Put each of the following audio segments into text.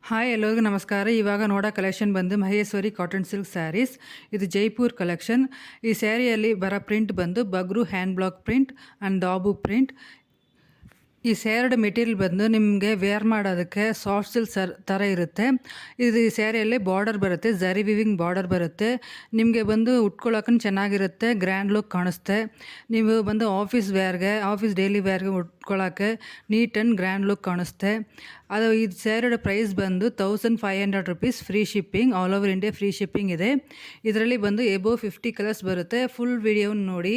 Hi ಎಲ್ಲರಿಗೂ ನಮಸ್ಕಾರ. ಇವಾಗ ನೋಡೋ ಕಲೆಕ್ಷನ್ ಬಂದು ಮಹೇಶ್ವರಿ ಕಾಟನ್ ಸಿಲ್ಕ್ ಸ್ಯಾರೀಸ್. ಇದು ಜೈಪುರ್ ಕಲೆಕ್ಷನ್. ಈ ಸ್ಯಾರಿಯಲ್ಲಿ ಬರೋ ಪ್ರಿಂಟ್ ಬಂದು Bagru hand block print and Dabu print. ಈ ಸ್ಯಾರಿದ ಮೆಟೀರಿಯಲ್ ಬಂದು ನಿಮಗೆ ವೇರ್ ಮಾಡೋದಕ್ಕೆ ಸಾಫ್ಟ್ ಸಿಲ್ಕ್ ಥರ ಇರುತ್ತೆ. ಇದು ಈ ಸ್ಯಾರಿಯಲ್ಲಿ ಬಾರ್ಡರ್ ಬರುತ್ತೆ, ಝರಿ ವಿವಿಂಗ್ ಬಾರ್ಡರ್ ಬರುತ್ತೆ. ನಿಮಗೆ ಬಂದು ಉಟ್ಕೊಳ್ಳೋಕೆ ಚೆನ್ನಾಗಿರುತ್ತೆ, ಗ್ರ್ಯಾಂಡ್ ಲುಕ್ ಕಾಣಿಸುತ್ತೆ. ನೀವು ಬಂದು ಆಫೀಸ್ ಡೈಲಿ ವೇರ್ಗೆ ಉಟ್ಕೊಳ್ಳೋಕ್ಕೆ ನೀಟ್ ಆ್ಯಂಡ್ ಗ್ರ್ಯಾಂಡ್ ಲುಕ್ ಕಾಣಿಸುತ್ತೆ. ಅದು ಈ ಸ್ಯಾರಿದ ಪ್ರೈಸ್ ಬಂದು 1500 rupees, free shipping, all over India free shipping ಇದೆ. ಇದರಲ್ಲಿ ಬಂದು ಎಬೋವ್ 50 ಕಲರ್ಸ್ ಬರುತ್ತೆ. ಫುಲ್ ವಿಡಿಯೋನ ನೋಡಿ.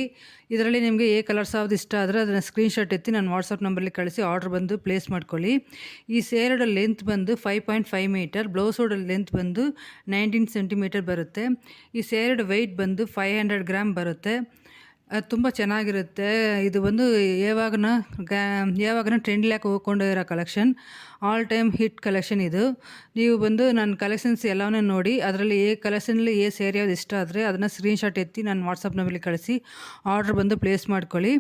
ಇದರಲ್ಲಿ ನಿಮಗೆ ಕಲರ್ಸ್ ಯಾವ್ದು ಇಷ್ಟ ಆದರೆ ಅದನ್ನು ಸ್ಕ್ರೀನ್ಶಾಟ್ ಎತ್ತಿ ನಾನು ವಾಟ್ಸಪ್ ನಂಬರ್ಲಿ ಕಳಿಸಿ ಆರ್ಡರ್ ಬಂದು ಪ್ಲೇಸ್ ಮಾಡ್ಕೊಳ್ಳಿ. ಈ ಸ್ಯಾರಿದ ಲೆಂತ್ ಬಂದು 5.5 ಮೀಟರ್, ಬ್ಲೌಸೋಡ ಲೆಂತ್ ಬಂದು 19 ಸೆಂಟಿಮೀಟರ್ ಬರುತ್ತೆ. ಈ ಸ್ಯಾರಿದ ವೆಯ್ಟ್ ಬಂದು 500 ಗ್ರಾಮ್ ಬರುತ್ತೆ. ಅದು ತುಂಬ ಚೆನ್ನಾಗಿರುತ್ತೆ. ಇದು ಬಂದು ಯಾವಾಗನ ಟ್ರೆಂಡ್ಲಾಗಿ ಹೋಗ್ಕೊಂಡಿರೋ collection, all time hit collection ಇದು. ನೀವು ಬಂದು ನನ್ನ ಕಲೆಕ್ಷನ್ಸ್ ಎಲ್ಲವನ್ನೂ ನೋಡಿ ಅದರಲ್ಲಿ ಕಲೆಕ್ಷನಲ್ಲಿ ಸ್ಯಾರಿ ಯಾವ್ದು ಇಷ್ಟ ಆದರೆ ಅದನ್ನು ಸ್ಕ್ರೀನ್ಶಾಟ್ ಎತ್ತಿ ನಾನು ವಾಟ್ಸಪ್ ನಂಬರ್ಲಿ ಕಳಿಸಿ ಆರ್ಡ್ರ್ ಬಂದು ಪ್ಲೇಸ್ ಮಾಡ್ಕೊಳ್ಳಿ.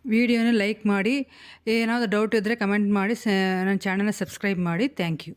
ವಿಡಿಯೋನ ಲೈಕ್ ಮಾಡಿ, ಏನಾದರೂ ಡೌಟ್ ಇದ್ದರೆ ಕಮೆಂಟ್ ಮಾಡಿ, ನನ್ನ ಚಾನಲ್ನ ಸಬ್ಸ್ಕ್ರೈಬ್ ಮಾಡಿ. Thank you.